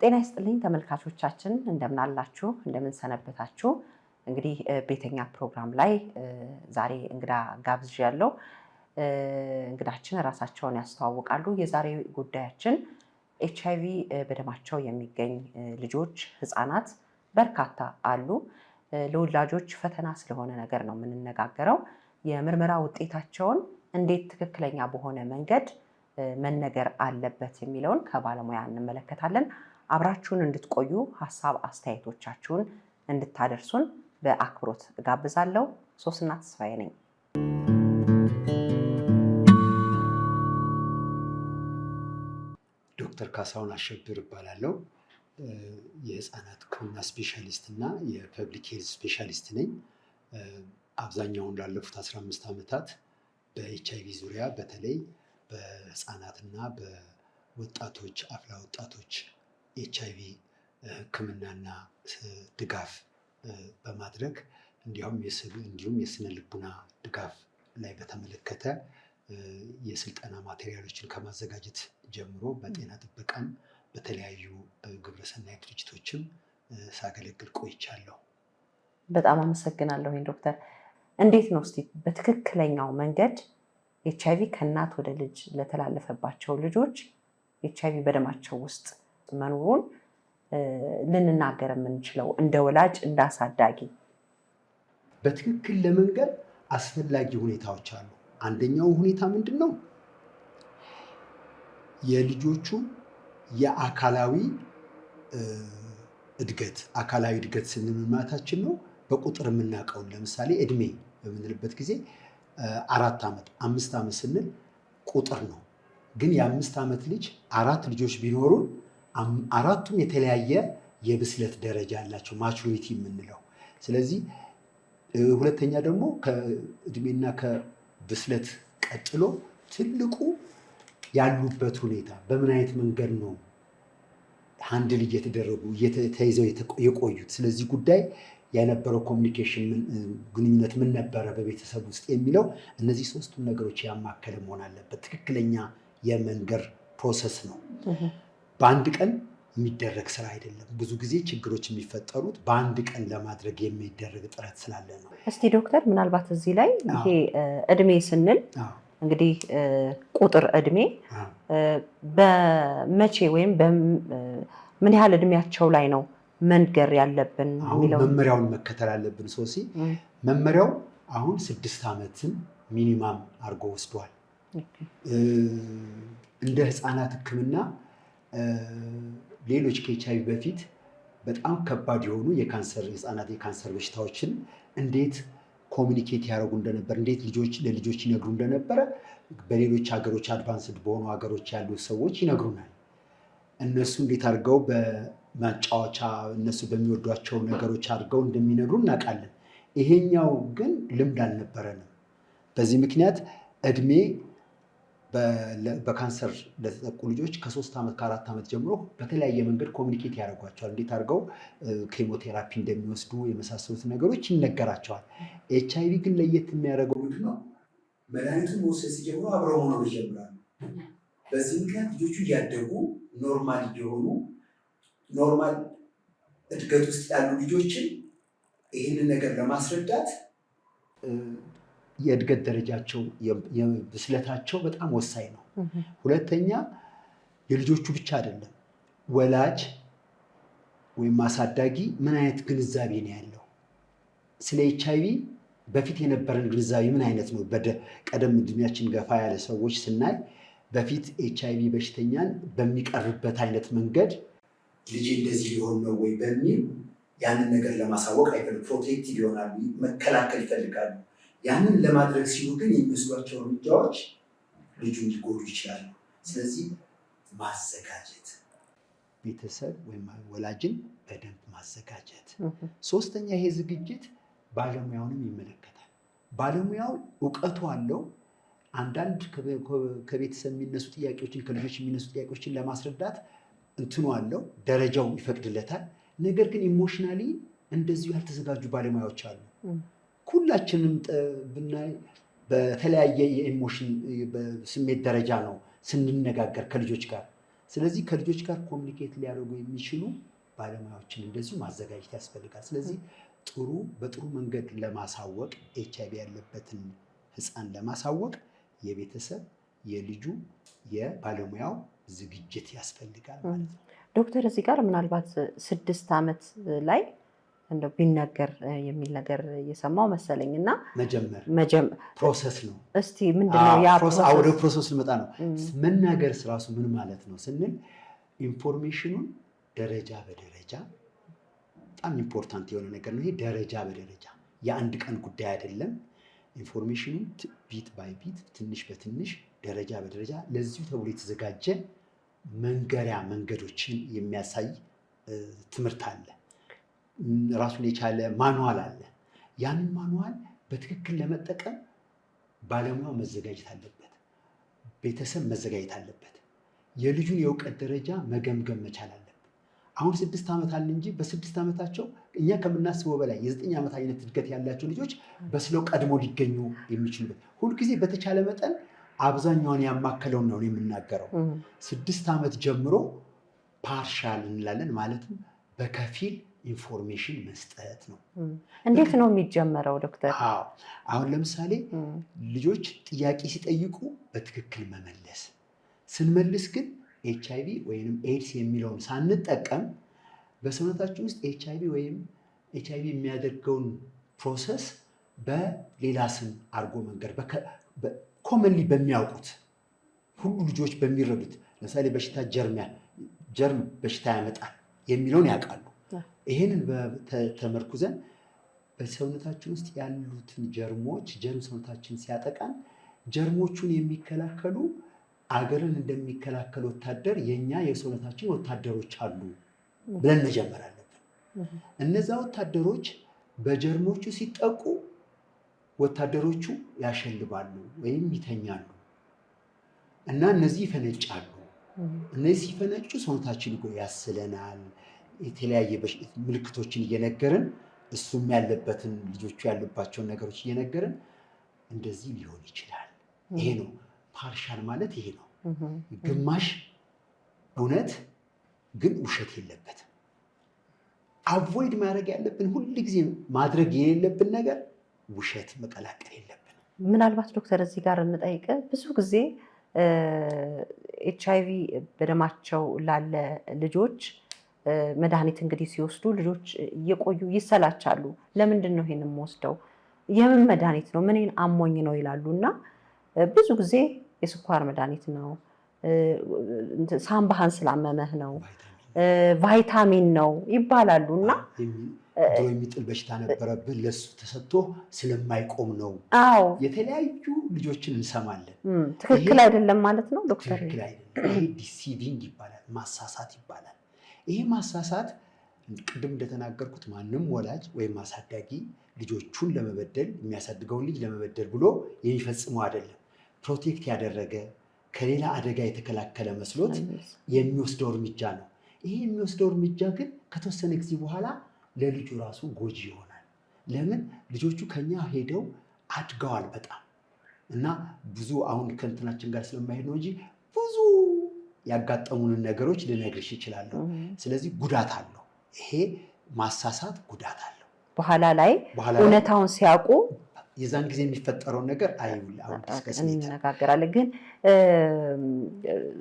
ጤና ይስጥልኝ ተመልካቾቻችን እንደምን አላችሁ እንደምን ሰነበታችሁ። እንግዲህ ቤተኛ ፕሮግራም ላይ ዛሬ እንግዳ ጋብዣለሁ። እንግዳችን ራሳቸውን ያስተዋውቃሉ። የዛሬ ጉዳያችን HIV በደማቸው የሚገኝ ልጆች ህፃናት በርካታ አሉ። ለወላጆች ፈተና ስለሆነ ነገር ነው የምንነጋገረው። የምርመራ ውጤታቸውን እንዴት ትክክለኛ በሆነ መንገድ መነገር አለበት የሚለውን ከባለሙያ እንመለከታለን። አብራችሁን እንድትቆዩ ሐሳብ አስተያየቶቻችሁን እንድታደርሱን በአክብሮት ጋብዛለሁ። ሶስና ተስፋዬ ነኝ። ዶክተር ካሳሁን አሸብር እባላለሁ። የህፃናት ህክምና ስፔሻሊስት እና የፐብሊክ ሄልዝ ስፔሻሊስት ነኝ። አብዛኛውን ላለፉት 15 ዓመታት በኤችአይቪ ዙሪያ በተለይ በህፃናትና በወጣቶች አፍላ ወጣቶች ኤችአይቪ ህክምናና ድጋፍ በማድረግ እንዲሁም የስነ ልቡና ድጋፍ ላይ በተመለከተ የስልጠና ማቴሪያሎችን ከማዘጋጀት ጀምሮ በጤና ጥበቃም በተለያዩ ግብረሰናይ ድርጅቶችም ሳገለግል ቆይቻለሁ። በጣም አመሰግናለሁ ዶክተር። እንዴት ነው እስቲ በትክክለኛው መንገድ ኤችአይቪ ከእናት ወደ ልጅ ለተላለፈባቸው ልጆች ኤችአይቪ በደማቸው ውስጥ መኖሩን ልንናገር የምንችለው እንደ ወላጅ እንደ አሳዳጊ? በትክክል ለመንገር አስፈላጊ ሁኔታዎች አሉ። አንደኛው ሁኔታ ምንድን ነው? የልጆቹ የአካላዊ እድገት። አካላዊ እድገት ስንል ምን ማለታችን ነው? በቁጥር የምናውቀውን ለምሳሌ እድሜ በምንልበት ጊዜ 4 ዓመት 5 ዓመት ስንል ቁጥር ነው። ግን የ5 ዓመት ልጅ 4 ልጆች ቢኖሩን አራቱም የተለያየ የብስለት ደረጃ ያላቸው ማቹሪቲ የምንለው። ስለዚህ ሁለተኛ ደግሞ ከእድሜና ከብስለት ቀጥሎ ትልቁ ያሉበት ሁኔታ በምን አይነት መንገድ ነው ሃንድል እየተደረጉ ተይዘው የቆዩት። ስለዚህ ጉዳይ የነበረው ኮሚኒኬሽን ግንኙነት ምን ነበረ በቤተሰብ ውስጥ የሚለው እነዚህ ሶስቱን ነገሮች ያማከለ መሆን አለበት። ትክክለኛ የመንገር ፕሮሰስ ነው። በአንድ ቀን የሚደረግ ስራ አይደለም። ብዙ ጊዜ ችግሮች የሚፈጠሩት በአንድ ቀን ለማድረግ የሚደረግ ጥረት ስላለ ነው። እስቲ ዶክተር ምናልባት እዚህ ላይ ይሄ እድሜ ስንል እንግዲህ ቁጥር እድሜ በመቼ ወይም ምን ያህል እድሜያቸው ላይ ነው መንገር ያለብን የሚለው መመሪያውን መከተል አለብን። ሶሲ መመሪያው አሁን 6 ዓመትን ሚኒማም አድርጎ ወስዷል። እንደ ህፃናት ህክምና ሌሎች ከኤችአይቪ በፊት በጣም ከባድ የሆኑ የህፃናት የካንሰር በሽታዎችን እንዴት ኮሚኒኬት ያደርጉ እንደነበር፣ እንዴት ለልጆች ይነግሩ እንደነበረ በሌሎች ሀገሮች አድቫንስድ በሆኑ ሀገሮች ያሉ ሰዎች ይነግሩናል። እነሱ እንዴት አድርገው በማጫወቻ እነሱ በሚወዷቸው ነገሮች አድርገው እንደሚነግሩ እናውቃለን። ይሄኛው ግን ልምድ አልነበረንም። በዚህ ምክንያት እድሜ በካንሰር ለተጠቁ ልጆች ከ3 ዓመት ከ4 ዓመት ጀምሮ በተለያየ መንገድ ኮሚኒኬት ያደርጓቸዋል። እንዴት አድርገው ኬሞቴራፒ እንደሚወስዱ የመሳሰሉት ነገሮች ይነገራቸዋል። ኤችአይቪ ግን ለየት የሚያደርገው ምንድን ነው? መድኃኒቱን መውሰድ ሲጀምሩ አብረው ሆነው ይጀምራሉ። በዚህ ምክንያት ልጆቹ እያደጉ ኖርማል እየሆኑ ኖርማል እድገት ውስጥ ያሉ ልጆችን ይህንን ነገር ለማስረዳት የእድገት ደረጃቸው የብስለታቸው በጣም ወሳኝ ነው። ሁለተኛ የልጆቹ ብቻ አይደለም፣ ወላጅ ወይም አሳዳጊ ምን አይነት ግንዛቤ ነው ያለው? ስለ ኤችአይቪ በፊት የነበረን ግንዛቤ ምን አይነት ነው? ቀደም እድሜያችን ገፋ ያለ ሰዎች ስናይ በፊት ኤችአይቪ በሽተኛን በሚቀርብበት አይነት መንገድ ልጅ እንደዚህ ሊሆን ነው ወይ በሚል ያንን ነገር ለማሳወቅ አይፈልም። ፕሮቴክቲቭ ይሆናሉ፣ መከላከል ይፈልጋሉ። ያንን ለማድረግ ሲሉ ግን የሚወስዷቸው እርምጃዎች ልጁን ሊጎዱ ይችላሉ። ስለዚህ ማዘጋጀት፣ ቤተሰብ ወይም ወላጅን በደንብ ማዘጋጀት። ሶስተኛ ይሄ ዝግጅት ባለሙያውንም ይመለከታል። ባለሙያው እውቀቱ አለው። አንዳንድ ከቤተሰብ የሚነሱ ጥያቄዎችን ከልጆች የሚነሱ ጥያቄዎችን ለማስረዳት እንትኑ አለው፣ ደረጃው ይፈቅድለታል። ነገር ግን ኢሞሽናሊ እንደዚሁ ያልተዘጋጁ ባለሙያዎች አሉ። ሁላችንም ብናይ በተለያየ የኢሞሽን በስሜት ደረጃ ነው ስንነጋገር ከልጆች ጋር። ስለዚህ ከልጆች ጋር ኮሚኒኬት ሊያደርጉ የሚችሉ ባለሙያዎችን እንደዚሁ ማዘጋጀት ያስፈልጋል። ስለዚህ በጥሩ መንገድ ለማሳወቅ ኤችአይቪ ያለበትን ህፃን ለማሳወቅ የቤተሰብ የልጁ የባለሙያው ዝግጅት ያስፈልጋል ማለት ነው። ዶክተር እዚህ ጋር ምናልባት 6 ዓመት ላይ እንደው ቢነገር የሚል ነገር እየሰማው መሰለኝ እና መጀመር ፕሮሰስ ነው። እስቲ ምንድነው ያ ፕሮሰስ? ወደ ፕሮሰስ ልመጣ ነው። መናገር ራሱ ምን ማለት ነው ስንል ኢንፎርሜሽኑን ደረጃ በደረጃ በጣም ኢምፖርታንት የሆነ ነገር ነው። ይሄ ደረጃ በደረጃ የአንድ ቀን ጉዳይ አይደለም። ኢንፎርሜሽኑን ቢት ባይ ቢት ትንሽ በትንሽ ደረጃ በደረጃ ለዚሁ ተብሎ የተዘጋጀ መንገሪያ መንገዶችን የሚያሳይ ትምህርት አለ። ራሱን የቻለ ማኑዋል አለ። ያንን ማኑዋል በትክክል ለመጠቀም ባለሙያው መዘጋጀት አለበት፣ ቤተሰብ መዘጋጀት አለበት፣ የልጁን የእውቀት ደረጃ መገምገም መቻል አለበት። አሁን 6 ዓመት አለ እንጂ በ6 ዓመታቸው እኛ ከምናስበው በላይ የ9 ዓመት አይነት እድገት ያላቸው ልጆች በስለው ቀድሞ ሊገኙ የሚችሉበት ሁልጊዜ በተቻለ መጠን አብዛኛውን ያማከለውን ነው የምናገረው። 6 ዓመት ጀምሮ ፓርሻል እንላለን፣ ማለትም በከፊል ኢንፎርሜሽን መስጠት ነው። እንዴት ነው የሚጀመረው ዶክተር? አሁን ለምሳሌ ልጆች ጥያቄ ሲጠይቁ በትክክል መመለስ፣ ስንመልስ ግን ኤችአይቪ ወይም ኤድስ የሚለውን ሳንጠቀም በሰውነታችን ውስጥ ኤችአይቪ ወይም ኤችአይቪ የሚያደርገውን ፕሮሰስ በሌላ ስም አድርጎ መንገድ ኮመንሊ በሚያውቁት ሁሉ ልጆች በሚረዱት ለምሳሌ በሽታ ጀርም በሽታ ያመጣል የሚለውን ያውቃሉ። ይህንን ተመርኩዘን በሰውነታችን ውስጥ ያሉትን ጀርም ሰውነታችን ሲያጠቃን ጀርሞቹን የሚከላከሉ አገርን እንደሚከላከል ወታደር የኛ የሰውነታችን ወታደሮች አሉ ብለን መጀመር አለብን። እነዛ ወታደሮች በጀርሞቹ ሲጠቁ ወታደሮቹ ያሸልባሉ ወይም ይተኛሉ እና እነዚህ ይፈነጫሉ። እነዚህ ሲፈነጩ ሰውነታችን ያስለናል። የተለያየ ምልክቶችን እየነገርን እሱም ያለበትን ልጆቹ ያሉባቸውን ነገሮች እየነገርን እንደዚህ ሊሆን ይችላል። ይሄ ነው ፓርሻል ማለት ይሄ ነው። ግማሽ እውነት ግን ውሸት የለበትም። አቮይድ ማድረግ ያለብን ሁል ጊዜ ማድረግ የሌለብን ነገር ውሸት መቀላቀል የለብንም። ምናልባት ዶክተር እዚህ ጋር የምጠይቅ ብዙ ጊዜ ኤችአይቪ በደማቸው ላለ ልጆች መድኃኒት እንግዲህ ሲወስዱ ልጆች እየቆዩ ይሰላቻሉ። ለምንድን ነው ይሄንን የምወስደው? የምን መድኃኒት ነው? ምንን አሞኝ ነው ይላሉ እና ብዙ ጊዜ የስኳር መድኃኒት ነው፣ ሳምባህን ስላመመህ ነው፣ ቫይታሚን ነው ይባላሉ እና የሚጥል በሽታ ነበረብን ለሱ ተሰጥቶ ስለማይቆም ነው። የተለያዩ ልጆችን እንሰማለን። ትክክል አይደለም ማለት ነው ዶክተር? ትክክል አይደለም። ይሄ ዲሲቪንግ ይባላል፣ ማሳሳት ይባላል። ይሄ ማሳሳት ቅድም እንደተናገርኩት ማንም ወላጅ ወይም አሳዳጊ ልጆቹን ለመበደል የሚያሳድገውን ልጅ ለመበደል ብሎ የሚፈጽመው አይደለም። ፕሮቴክት ያደረገ ከሌላ አደጋ የተከላከለ መስሎት የሚወስደው እርምጃ ነው። ይሄ የሚወስደው እርምጃ ግን ከተወሰነ ጊዜ በኋላ ለልጁ ራሱ ጎጂ ይሆናል። ለምን? ልጆቹ ከኛ ሄደው አድገዋል በጣም እና ብዙ አሁን ከእንትናችን ጋር ስለማይሄድ ነው እንጂ ብዙ ያጋጠሙንን ነገሮች ልነግርሽ ይችላለሁ። ስለዚህ ጉዳት አለው። ይሄ ማሳሳት ጉዳት አለው። በኋላ ላይ እውነታውን ሲያውቁ የዛን ጊዜ የሚፈጠረውን ነገር አይውል አሁን ዲስከስ እንነጋገራለን። ግን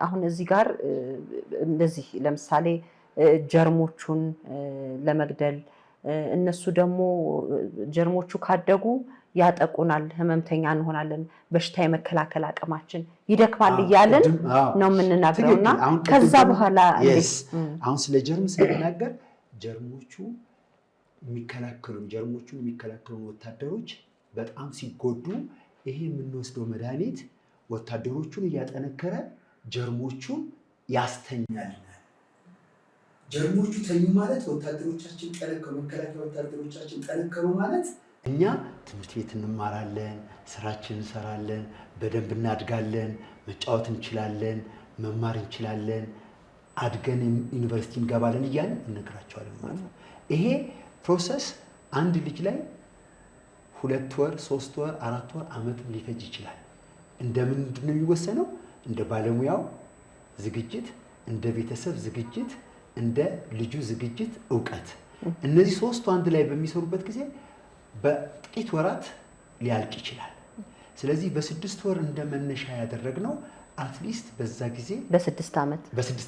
አሁን እዚህ ጋር እንደዚህ ለምሳሌ ጀርሞቹን ለመግደል እነሱ ደግሞ ጀርሞቹ ካደጉ ያጠቁናል፣ ህመምተኛ እንሆናለን፣ በሽታ የመከላከል አቅማችን ይደክማል እያለን ነው የምንናገረው እና ከዛ በኋላ አሁን ስለ ጀርም ስንናገር ጀርሞቹን የሚከላከሉ ወታደሮች በጣም ሲጎዱ ይሄ የምንወስደው መድኃኒት ወታደሮቹን እያጠነከረ ጀርሞቹን ያስተኛል። ጀርሞቹ ተኙ ማለት ወታደሮቻችን ጠነከሩ፣ መከላከያ ወታደሮቻችን ጠነከሩ ማለት እኛ ትምህርት ቤት እንማራለን፣ ስራችን እንሰራለን፣ በደንብ እናድጋለን፣ መጫወት እንችላለን፣ መማር እንችላለን፣ አድገን ዩኒቨርሲቲ እንገባለን እያልን እንነግራቸዋለን ማለት ነው። ይሄ ፕሮሰስ አንድ ልጅ ላይ 2 ወር፣ 3 ወር፣ 4 ወር፣ ዓመት ሊፈጅ ይችላል። እንደምንድን ነው የሚወሰነው? እንደ ባለሙያው ዝግጅት፣ እንደ ቤተሰብ ዝግጅት፣ እንደ ልጁ ዝግጅት እውቀት፣ እነዚህ ሶስቱ አንድ ላይ በሚሰሩበት ጊዜ በጥቂት ወራት ሊያልቅ ይችላል። ስለዚህ በ6 ወር እንደመነሻ ያደረግነው አትሊስት በዛ ጊዜ በ6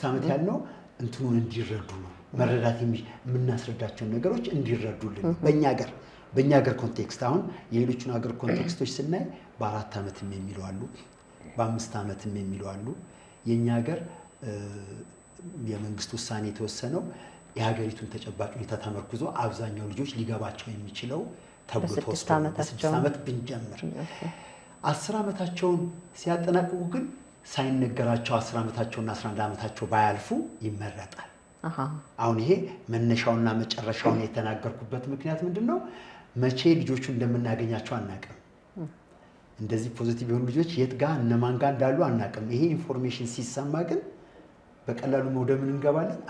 ዓመት ያልነው እንትኑን እንዲረዱ ነው። መረዳት የምናስረዳቸውን ነገሮች እንዲረዱልን በእኛ ሀገር ኮንቴክስት። አሁን የሌሎቹን ሀገር ኮንቴክስቶች ስናይ በ4 ዓመትም የሚሉ አሉ፣ በ5 ዓመትም የሚሉ አሉ። የእኛ ሀገር የመንግስት ውሳኔ የተወሰነው የሀገሪቱን ተጨባጭ ሁኔታ ተመርኩዞ አብዛኛው ልጆች ሊገባቸው የሚችለው ተብሎ ተወስኗል። በ6 ዓመት ብንጀምር 10 ዓመታቸውን ሲያጠናቅቁ ግን ሳይነገራቸው 10 ዓመታቸውና 11 ዓመታቸው ባያልፉ ይመረጣል። አሁን ይሄ መነሻውና መጨረሻውን የተናገርኩበት ምክንያት ምንድነው? መቼ ልጆቹ እንደምናገኛቸው አናቅም። እንደዚህ ፖዚቲቭ የሆኑ ልጆች የት ጋር እነማን ጋር እንዳሉ አናቅም። ይሄ ኢንፎርሜሽን ሲሰማ ግን በቀላሉ ወደ ምን እንገባለን?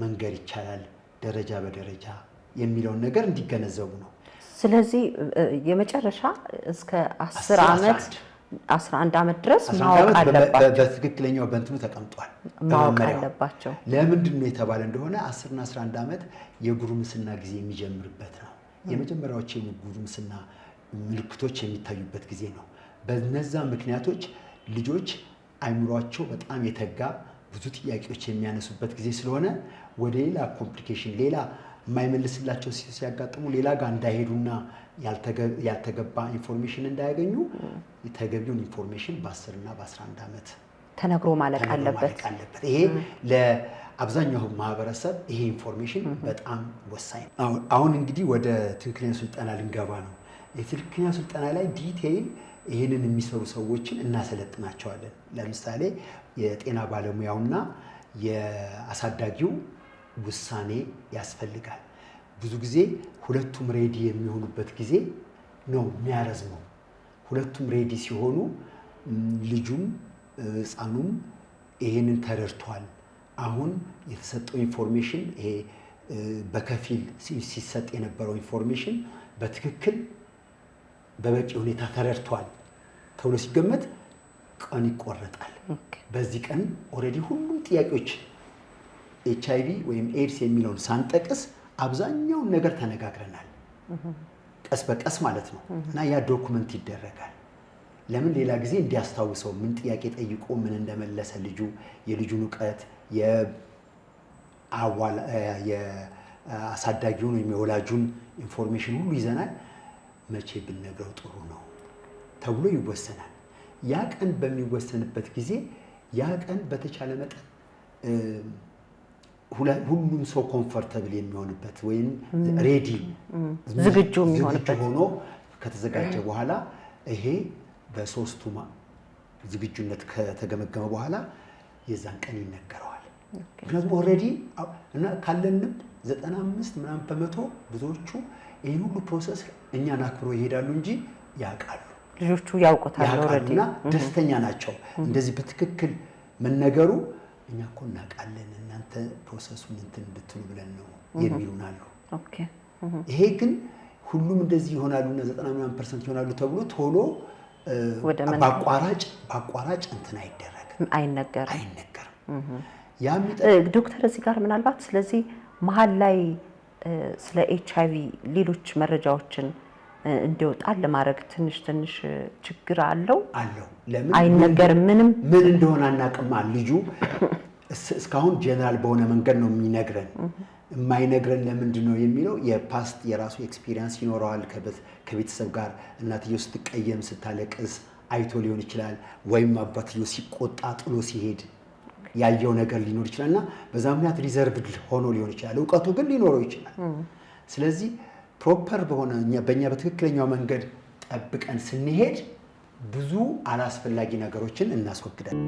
መንገር ይቻላል ደረጃ በደረጃ የሚለውን ነገር እንዲገነዘቡ ነው። ስለዚህ የመጨረሻ እስከ 10 ዓመት 11 ዓመት ድረስ ማወቅ አለባቸው። በትክክለኛው በእንትኑ ተቀምጧል። ማወቅ አለባቸው። ለምንድን ነው የተባለ እንደሆነ 10 እና 11 ዓመት የጉርምስና ጊዜ የሚጀምርበት ነው። የመጀመሪያዎቹ የጉርምስና ምልክቶች የሚታዩበት ጊዜ ነው። በነዛ ምክንያቶች ልጆች አይምሯቸው በጣም የተጋ ብዙ ጥያቄዎች የሚያነሱበት ጊዜ ስለሆነ ወደ ሌላ ኮምፕሊኬሽን ሌላ የማይመልስላቸው ሲያጋጥሙ ሌላ ጋር እንዳይሄዱና ያልተገባ ኢንፎርሜሽን እንዳያገኙ የተገቢውን ኢንፎርሜሽን በ10 እና በ11 ዓመት ተነግሮ ማለቅ አለበት። ይሄ ለአብዛኛው ማህበረሰብ ይሄ ኢንፎርሜሽን በጣም ወሳኝ ነው። አሁን እንግዲህ ወደ ትክክለኛ ስልጠና ልንገባ ነው። የትክክለኛ ስልጠና ላይ ዲቴይል ይህንን የሚሰሩ ሰዎችን እናሰለጥናቸዋለን። ለምሳሌ የጤና ባለሙያውና የአሳዳጊው ውሳኔ ያስፈልጋል። ብዙ ጊዜ ሁለቱም ሬዲ የሚሆኑበት ጊዜ ነው የሚያረዝመው። ሁለቱም ሬዲ ሲሆኑ ልጁም ሕፃኑም ይሄንን ተረድቷል። አሁን የተሰጠው ኢንፎርሜሽን ይሄ በከፊል ሲሰጥ የነበረው ኢንፎርሜሽን በትክክል በበቂ ሁኔታ ተረድቷል ተብሎ ሲገመት ቀን ይቆረጣል። በዚህ ቀን ኦልሬዲ ሁሉም ጥያቄዎች HIV ወይም ኤድስ የሚለውን ሳንጠቅስ አብዛኛውን ነገር ተነጋግረናል። ቀስ በቀስ ማለት ነው። እና ያ ዶኩመንት ይደረጋል። ለምን ሌላ ጊዜ እንዲያስታውሰው ምን ጥያቄ ጠይቆ ምን እንደመለሰ ልጁ የልጁን እውቀት የአሳዳጊውን ወይም የወላጁን ኢንፎርሜሽን ሁሉ ይዘናል። መቼ ብንነግረው ጥሩ ነው ተብሎ ይወሰናል። ያ ቀን በሚወሰንበት ጊዜ ያ ቀን በተቻለ መጠን ሁሉም ሰው ኮምፎርታብል የሚሆንበት ወይም ሬዲ ዝግጁ የሚሆንበት ሆኖ ከተዘጋጀ በኋላ ይሄ በሶስቱ ዝግጁነት ከተገመገመ በኋላ የዛን ቀን ይነገረዋል። ምክንያቱም ኦልሬዲ እና ካለንም 95% ብዙዎቹ ይህን ሁሉ ፕሮሰስ እኛን አክብሮ ይሄዳሉ እንጂ ያውቃሉ። ልጆቹ ያውቁታል እና ደስተኛ ናቸው። እንደዚህ በትክክል መነገሩ እኛ እኮ እናውቃለን እናንተ ፕሮሰሱን እንትን እንድትሉ ብለን ነው የሚሉን አሉ። ይሄ ግን ሁሉም እንደዚህ ይሆናሉና 90% ይሆናሉ ተብሎ ቶሎ በአቋራጭ እንትን አይነገርም። ዶክተር እዚህ ጋር ምናልባት ስለዚህ መሀል ላይ ስለ HIV ሌሎች መረጃዎችን እንዲወጣል ለማድረግ ትንሽ ችግር አለው። ለምን አይነገርም? ምን እንደሆነ አናውቅም። ልጁ እስካሁን ጀነራል በሆነ መንገድ ነው የሚነግረን። የማይነግረን ለምንድን ነው የሚለው የፓስት የራሱ ኤክስፒሪየንስ ይኖረዋል። ከቤተሰብ ጋር እናትየው ስትቀየም ስታለቅስ አይቶ ሊሆን ይችላል። ወይም አባትየው ሲቆጣ ጥሎ ሲሄድ ያየው ነገር ሊኖር ይችላልና በዛ ምክንያት ሪዘርቭድ ሆኖ ሊሆን ይችላል። እውቀቱ ግን ሊኖረው ይችላል። ስለዚህ ፕሮፐር በሆነ በእኛ በትክክለኛው መንገድ ጠብቀን ስንሄድ ብዙ አላስፈላጊ ነገሮችን እናስወግዳለን።